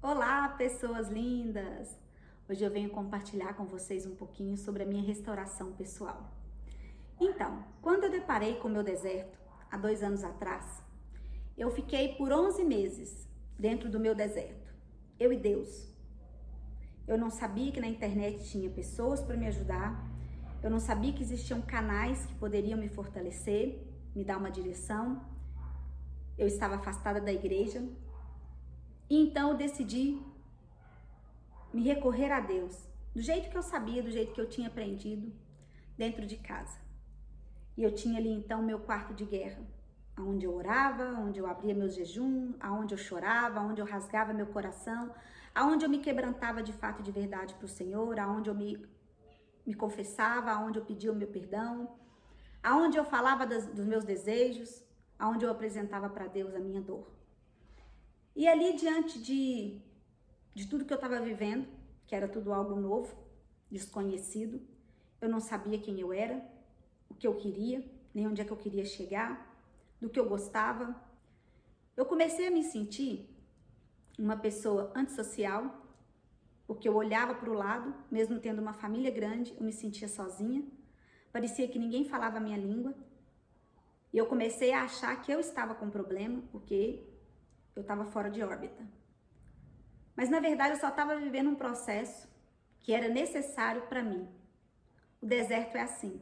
Olá, pessoas lindas! Hoje eu venho compartilhar com vocês um pouquinho sobre a minha restauração pessoal. Então, quando eu deparei com o meu deserto, há 2 anos atrás, eu fiquei por 11 meses dentro do meu deserto, eu e Deus. Eu não sabia que na internet tinha pessoas para me ajudar, eu não sabia que existiam canais que poderiam me fortalecer, me dar uma direção. Eu estava afastada da igreja. E então eu decidi me recorrer a Deus, do jeito que eu sabia, do jeito que eu tinha aprendido, dentro de casa. E eu tinha ali então meu quarto de guerra, onde eu orava, onde eu abria meus jejuns, aonde eu chorava, onde eu rasgava meu coração, aonde eu me quebrantava de fato e de verdade para o Senhor, aonde eu me confessava, aonde eu pedia o meu perdão, aonde eu falava dos meus desejos, aonde eu apresentava para Deus a minha dor. E ali, diante de tudo que eu estava vivendo, que era tudo algo novo, desconhecido, eu não sabia quem eu era, o que eu queria, nem onde é que eu queria chegar, do que eu gostava. Eu comecei a me sentir uma pessoa antissocial, porque eu olhava para o lado, mesmo tendo uma família grande, eu me sentia sozinha, parecia que ninguém falava a minha língua, e eu comecei a achar que eu estava com problema, porque eu estava fora de órbita. Mas na verdade eu só estava vivendo um processo que era necessário para mim. O deserto é assim.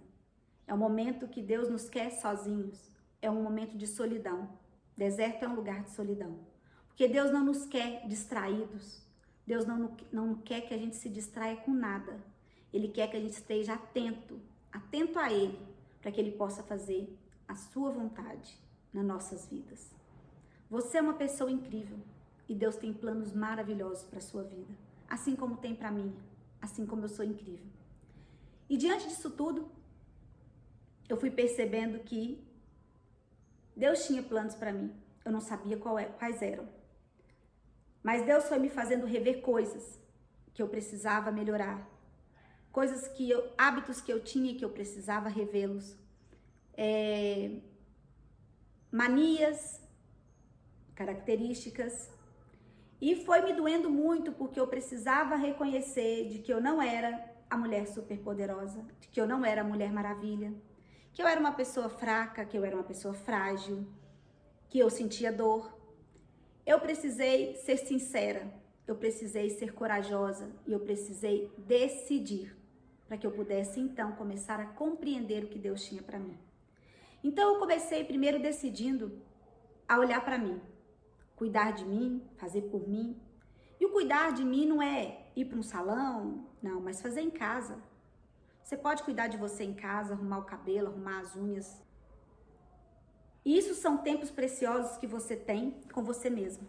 É um momento que Deus nos quer sozinhos. É um momento de solidão. Deserto é um lugar de solidão. Porque Deus não nos quer distraídos. Deus não quer que a gente se distraia com nada. Ele quer que a gente esteja atento a Ele, para que Ele possa fazer a sua vontade nas nossas vidas. Você é uma pessoa incrível e Deus tem planos maravilhosos para a sua vida, assim como tem para mim, assim como eu sou incrível. E diante disso tudo, eu fui percebendo que Deus tinha planos para mim. Eu não sabia quais eram. Mas Deus foi me fazendo rever coisas que eu precisava melhorar. Hábitos que eu tinha e que eu precisava revê-los. Manias, características. E foi me doendo muito porque eu precisava reconhecer de que eu não era a mulher superpoderosa, de que eu não era a Mulher Maravilha, que eu era uma pessoa fraca, que eu era uma pessoa frágil, que eu sentia dor. Eu precisei ser sincera, eu precisei ser corajosa e eu precisei decidir para que eu pudesse então começar a compreender o que Deus tinha para mim. Então eu comecei primeiro decidindo a olhar para mim, cuidar de mim, fazer por mim. E o cuidar de mim não é ir para um salão, não, mas fazer em casa. Você pode cuidar de você em casa, arrumar o cabelo, arrumar as unhas. E isso são tempos preciosos que você tem com você mesmo.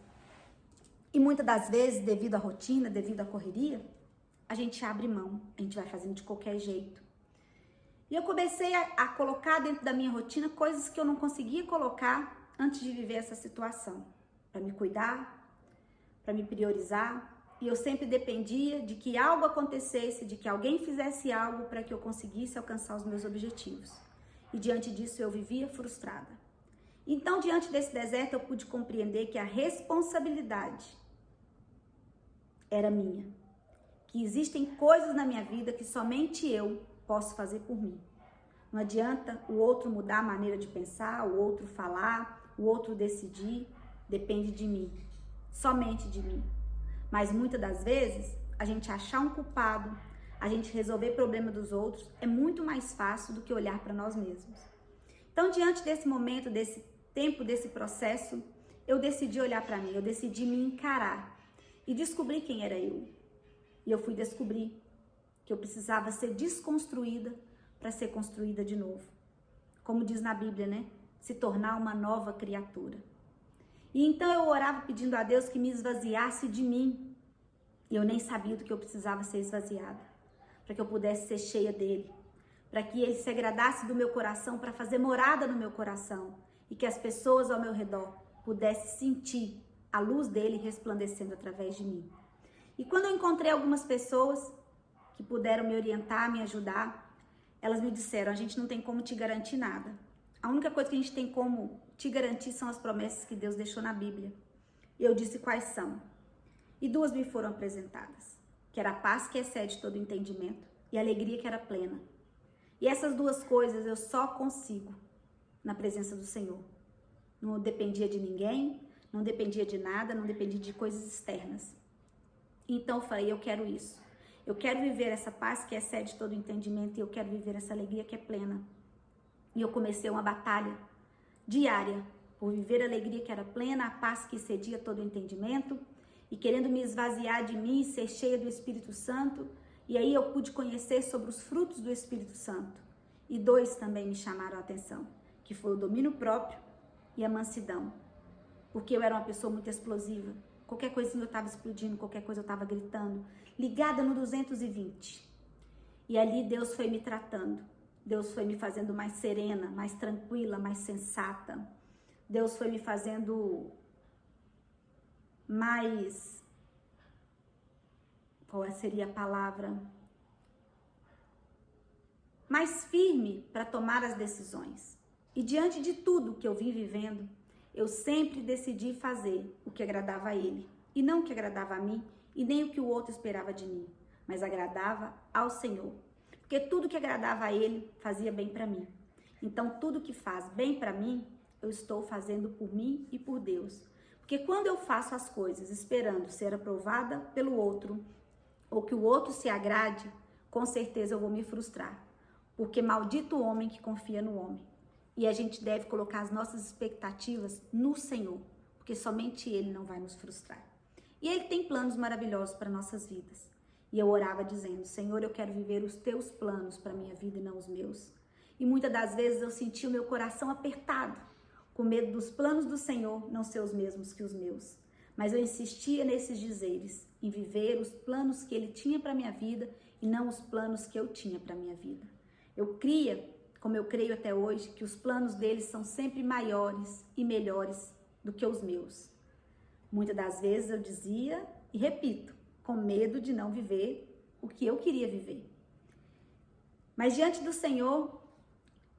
E muitas das vezes, devido à rotina, devido à correria, a gente abre mão, a gente vai fazendo de qualquer jeito. E eu comecei a colocar dentro da minha rotina coisas que eu não conseguia colocar antes de viver essa situação. Para me cuidar, para me priorizar. E eu sempre dependia de que algo acontecesse, de que alguém fizesse algo para que eu conseguisse alcançar os meus objetivos. E diante disso eu vivia frustrada. Então, diante desse deserto, eu pude compreender que a responsabilidade era minha. Que existem coisas na minha vida que somente eu posso fazer por mim. Não adianta o outro mudar a maneira de pensar, o outro falar, o outro decidir. Depende de mim, somente de mim. Mas muitas das vezes, a gente achar um culpado, a gente resolver problema dos outros, é muito mais fácil do que olhar para nós mesmos. Então, diante desse momento, desse tempo, desse processo, eu decidi olhar para mim, eu decidi me encarar e descobrir quem era eu. E eu fui descobrir que eu precisava ser desconstruída para ser construída de novo. Como diz na Bíblia, né? Se tornar uma nova criatura. E então eu orava pedindo a Deus que me esvaziasse de mim. E eu nem sabia do que eu precisava ser esvaziada. Para que eu pudesse ser cheia dele. Para que ele se agradasse do meu coração, para fazer morada no meu coração. E que as pessoas ao meu redor pudessem sentir a luz dele resplandecendo através de mim. E quando eu encontrei algumas pessoas que puderam me orientar, me ajudar, elas me disseram, a gente não tem como te garantir nada. A única coisa que a gente tem como te garantir são as promessas que Deus deixou na Bíblia. E eu disse quais são. E duas me foram apresentadas, que era a paz que excede todo entendimento e a alegria que era plena. E essas duas coisas eu só consigo na presença do Senhor. Não dependia de ninguém, não dependia de nada, não dependia de coisas externas. Então eu falei, eu quero isso. Eu quero viver essa paz que excede todo entendimento e eu quero viver essa alegria que é plena. E eu comecei uma batalha diária por viver a alegria que era plena, a paz que excedia todo entendimento e querendo me esvaziar de mim, ser cheia do Espírito Santo. E aí eu pude conhecer sobre os frutos do Espírito Santo. E dois também me chamaram a atenção, que foi o domínio próprio e a mansidão. Porque eu era uma pessoa muito explosiva. Qualquer coisinha eu estava explodindo, qualquer coisa eu estava gritando. Ligada no 220. E ali Deus foi me tratando. Deus foi me fazendo mais serena, mais tranquila, mais sensata. Deus foi me fazendo mais... Qual seria a palavra? Mais firme para tomar as decisões. E diante de tudo que eu vim vivendo, eu sempre decidi fazer o que agradava a Ele. E não o que agradava a mim, e nem o que o outro esperava de mim, mas agradava ao Senhor. Porque tudo que agradava a Ele fazia bem para mim. Então, tudo que faz bem para mim, eu estou fazendo por mim e por Deus. Porque quando eu faço as coisas esperando ser aprovada pelo outro, ou que o outro se agrade, com certeza eu vou me frustrar. Porque maldito o homem que confia no homem. E a gente deve colocar as nossas expectativas no Senhor, porque somente Ele não vai nos frustrar. E Ele tem planos maravilhosos para nossas vidas. E eu orava dizendo, Senhor, eu quero viver os teus planos para a minha vida e não os meus. E muitas das vezes eu senti o meu coração apertado, com medo dos planos do Senhor não ser os mesmos que os meus. Mas eu insistia nesses dizeres, em viver os planos que Ele tinha para a minha vida e não os planos que eu tinha para a minha vida. Eu cria, como eu creio até hoje, que os planos deles são sempre maiores e melhores do que os meus. Muitas das vezes eu dizia e repito, com medo de não viver o que eu queria viver. Mas diante do Senhor,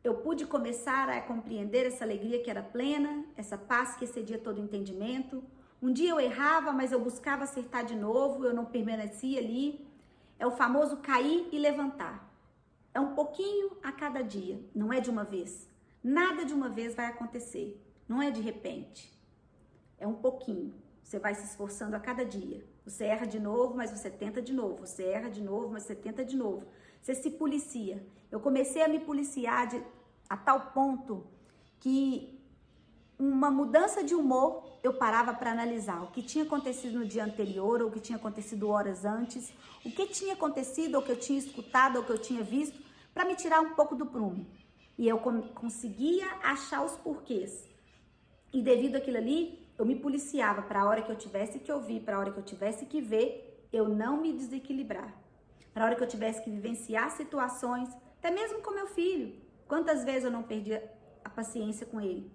eu pude começar a compreender essa alegria que era plena, essa paz que excedia todo entendimento. Um dia eu errava, mas eu buscava acertar de novo, eu não permanecia ali. É o famoso cair e levantar. É um pouquinho a cada dia, não é de uma vez. Nada de uma vez vai acontecer, não é de repente. É um pouquinho, você vai se esforçando a cada dia. Você erra de novo, mas você tenta de novo. Você erra de novo, mas você tenta de novo. Você se policia. Eu comecei a me policiar a tal ponto que uma mudança de humor eu parava para analisar o que tinha acontecido no dia anterior, ou o que tinha acontecido horas antes, o que tinha acontecido, ou o que eu tinha escutado, ou o que eu tinha visto, para me tirar um pouco do prumo. E eu conseguia achar os porquês. E devido àquilo ali, eu me policiava para a hora que eu tivesse que ouvir, para a hora que eu tivesse que ver, eu não me desequilibrar. Para a hora que eu tivesse que vivenciar situações, até mesmo com meu filho. Quantas vezes eu não perdi a paciência com ele?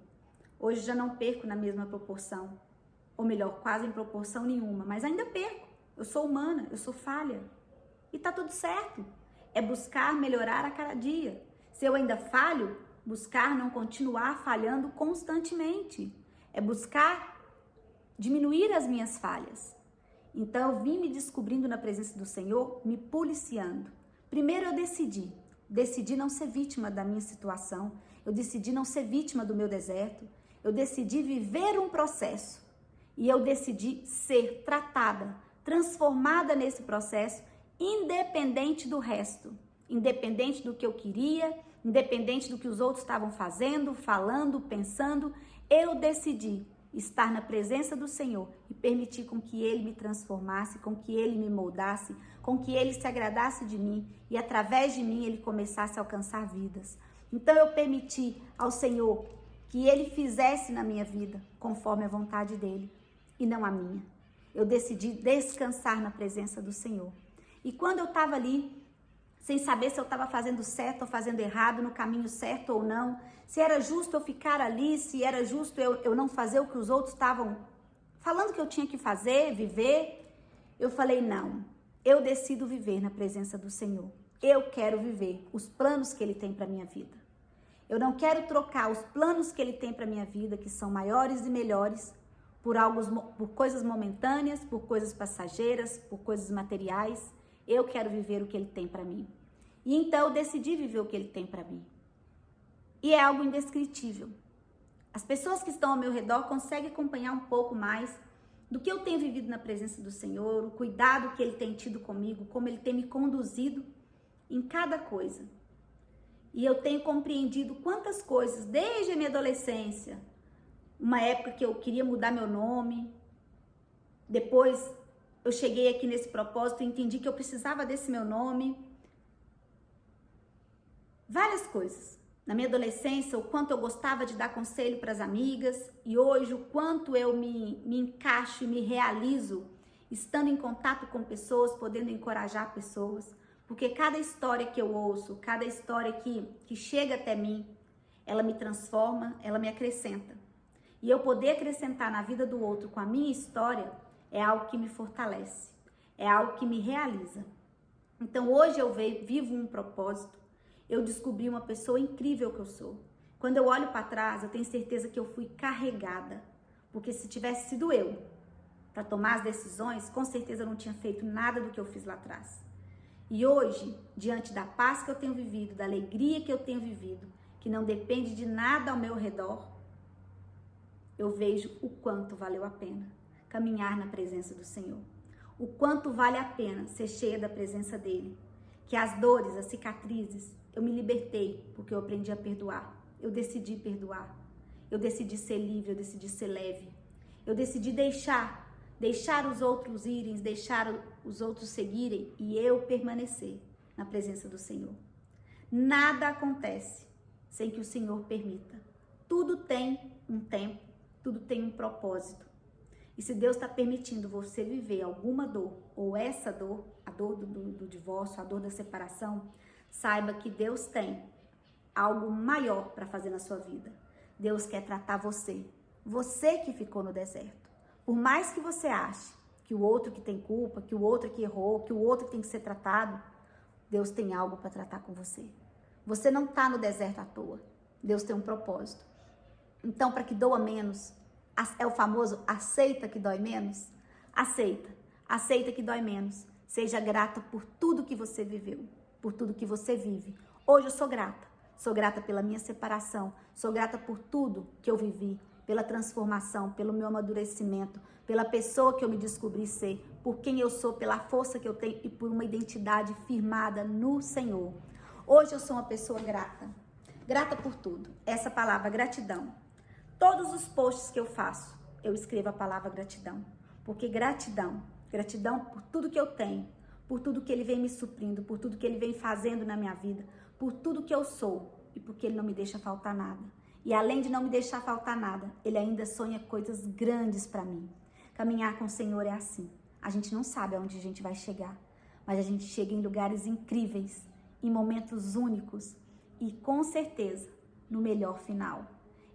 Hoje já não perco na mesma proporção. Ou melhor, quase em proporção nenhuma, mas ainda perco. Eu sou humana, eu sou falha. E tá tudo certo. É buscar melhorar a cada dia. Se eu ainda falho, buscar não continuar falhando constantemente. É buscar diminuir as minhas falhas. Então eu vim me descobrindo na presença do Senhor, me policiando. Primeiro eu decidi não ser vítima da minha situação. Eu decidi não ser vítima do meu deserto. Eu decidi viver um processo. E eu decidi ser tratada, transformada nesse processo, independente do resto, independente do que eu queria, independente do que os outros estavam fazendo, falando, pensando, eu decidi estar na presença do Senhor e permitir com que Ele me transformasse, com que Ele me moldasse, com que Ele se agradasse de mim e através de mim Ele começasse a alcançar vidas. Então eu permiti ao Senhor que Ele fizesse na minha vida conforme a vontade dEle e não a minha. Eu decidi descansar na presença do Senhor. E quando eu estava ali, sem saber se eu estava fazendo certo ou fazendo errado, no caminho certo ou não, se era justo eu ficar ali, se era justo eu não fazer o que os outros estavam falando que eu tinha que fazer, viver, eu falei, não, eu decido viver na presença do Senhor. Eu quero viver os planos que Ele tem para a minha vida. Eu não quero trocar os planos que Ele tem para a minha vida, que são maiores e melhores, por coisas momentâneas, por coisas passageiras, por coisas materiais. Eu quero viver o que Ele tem para mim. E então eu decidi viver o que Ele tem para mim. E é algo indescritível. As pessoas que estão ao meu redor conseguem acompanhar um pouco mais do que eu tenho vivido na presença do Senhor, o cuidado que Ele tem tido comigo, como Ele tem me conduzido em cada coisa. E eu tenho compreendido quantas coisas, desde a minha adolescência, uma época que eu queria mudar meu nome, depois eu cheguei aqui nesse propósito e entendi que eu precisava desse meu nome. Várias coisas. Na minha adolescência, o quanto eu gostava de dar conselho para as amigas, e hoje o quanto eu me encaixo e me realizo estando em contato com pessoas, podendo encorajar pessoas, porque cada história que eu ouço, cada história que chega até mim, ela me transforma, ela me acrescenta. E eu poder acrescentar na vida do outro com a minha história é algo que me fortalece, é algo que me realiza. Então hoje eu vivo um propósito. Eu descobri uma pessoa incrível que eu sou. Quando eu olho para trás, eu tenho certeza que eu fui carregada. Porque se tivesse sido eu para tomar as decisões, com certeza eu não tinha feito nada do que eu fiz lá atrás. E hoje, diante da paz que eu tenho vivido, da alegria que eu tenho vivido, que não depende de nada ao meu redor, eu vejo o quanto valeu a pena caminhar na presença do Senhor. O quanto vale a pena ser cheia da presença dEle. Que as dores, as cicatrizes, eu me libertei porque eu aprendi a perdoar. Eu decidi perdoar. Eu decidi ser livre, eu decidi ser leve. Eu decidi deixar os outros irem, deixar os outros seguirem e eu permanecer na presença do Senhor. Nada acontece sem que o Senhor permita. Tudo tem um tempo, tudo tem um propósito. E se Deus está permitindo você viver alguma dor, ou essa dor, a dor do divórcio, a dor da separação, saiba que Deus tem algo maior para fazer na sua vida. Deus quer tratar você, você que ficou no deserto. Por mais que você ache que o outro que tem culpa, que o outro que errou, que o outro que tem que ser tratado, Deus tem algo para tratar com você. Você não está no deserto à toa. Deus tem um propósito. Então, para que doa menos, é o famoso aceita que dói menos? Aceita que dói menos. Seja grata por tudo que você viveu, por tudo que você vive. Hoje eu sou grata pela minha separação, sou grata por tudo que eu vivi, pela transformação, pelo meu amadurecimento, pela pessoa que eu me descobri ser, por quem eu sou, pela força que eu tenho e por uma identidade firmada no Senhor. Hoje eu sou uma pessoa grata por tudo. Essa palavra gratidão. Todos os posts que eu faço, eu escrevo a palavra gratidão, porque gratidão por tudo que eu tenho, por tudo que Ele vem me suprindo, por tudo que Ele vem fazendo na minha vida, por tudo que eu sou e porque Ele não me deixa faltar nada. E além de não me deixar faltar nada, Ele ainda sonha coisas grandes para mim. Caminhar com o Senhor é assim. A gente não sabe aonde a gente vai chegar, mas a gente chega em lugares incríveis, em momentos únicos e com certeza no melhor final.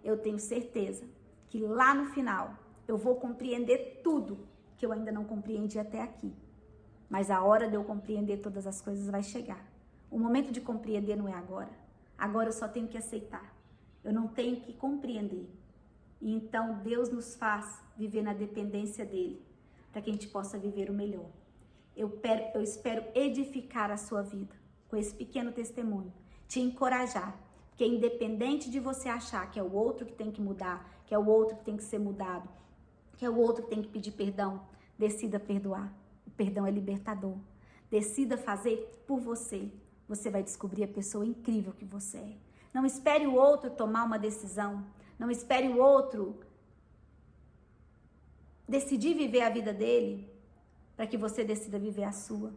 Eu tenho certeza que lá no final eu vou compreender tudo que eu ainda não compreendi até aqui. Mas a hora de eu compreender todas as coisas vai chegar. O momento de compreender não é agora. Agora eu só tenho que aceitar. Eu não tenho que compreender. E então Deus nos faz viver na dependência dEle, para que a gente possa viver o melhor. Eu espero edificar a sua vida com esse pequeno testemunho, te encorajar, porque independente de você achar que é o outro que tem que mudar, que é o outro que tem que ser mudado, que é o outro que tem que pedir perdão, decida perdoar. O perdão é libertador. Decida fazer por você. Você vai descobrir a pessoa incrível que você é. Não espere o outro tomar uma decisão. Não espere o outro decidir viver a vida dele para que você decida viver a sua.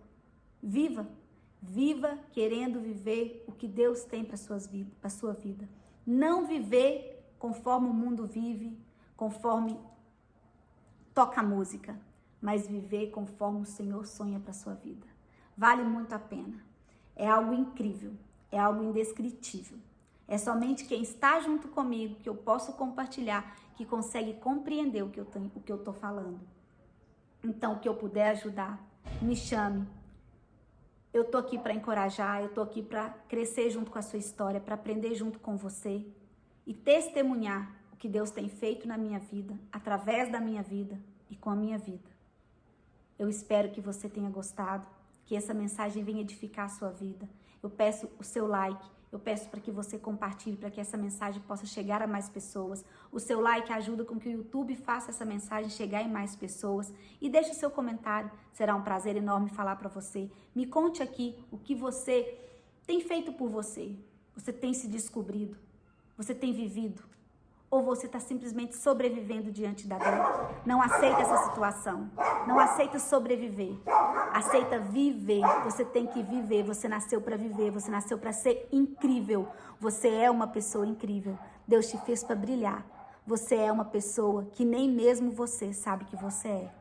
Viva. Viva querendo viver o que Deus tem para a sua vida. Não viver conforme o mundo vive, conforme toca a música, mas viver conforme o Senhor sonha para a sua vida. Vale muito a pena. É algo incrível, é algo indescritível. É somente quem está junto comigo, que eu posso compartilhar, que consegue compreender o que eu estou falando. Então, o que eu puder ajudar, me chame. Eu tô aqui para encorajar, eu tô aqui para crescer junto com a sua história, para aprender junto com você e testemunhar o que Deus tem feito na minha vida, através da minha vida e com a minha vida. Eu espero que você tenha gostado, que essa mensagem venha edificar a sua vida. Eu peço o seu like, eu peço para que você compartilhe, para que essa mensagem possa chegar a mais pessoas. O seu like ajuda com que o YouTube faça essa mensagem chegar em mais pessoas. E deixe o seu comentário, será um prazer enorme falar para você. Me conte aqui o que você tem feito por você. Você tem se descobrido? Você tem vivido? Ou você está simplesmente sobrevivendo diante da dor? Não aceita essa situação. Não aceita sobreviver. Aceita viver. Você tem que viver. Você nasceu para viver. Você nasceu para ser incrível. Você é uma pessoa incrível. Deus te fez para brilhar. Você é uma pessoa que nem mesmo você sabe que você é.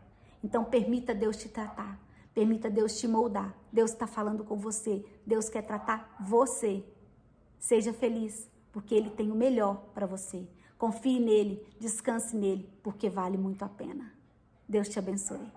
Então permita Deus te tratar. Permita Deus te moldar. Deus está falando com você. Deus quer tratar você. Seja feliz, porque Ele tem o melhor para você. Confie nele, descanse nele, porque vale muito a pena. Deus te abençoe.